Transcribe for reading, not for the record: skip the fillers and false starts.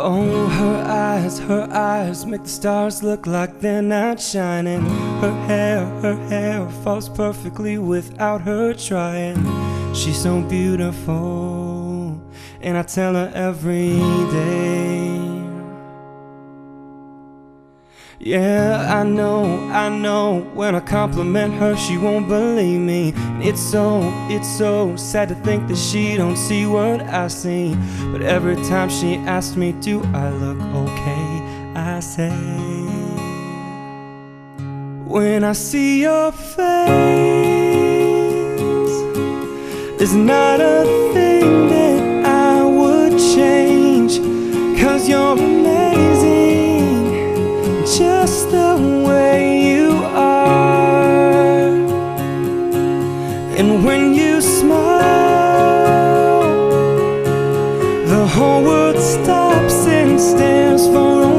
Oh, her eyes make the stars look like they're not shining. Her hair falls perfectly without her trying. She's so beautiful, and I tell her every day. Yeah, I know, when I compliment her she won't believe me. It's so sad to think that she don't see what I see. But every time she asks me, do I look okay, I say, when I see your face, it's not a thing that I would change, 'cause you're amazing just the way you are. And when you smile, the whole world stops and stares for a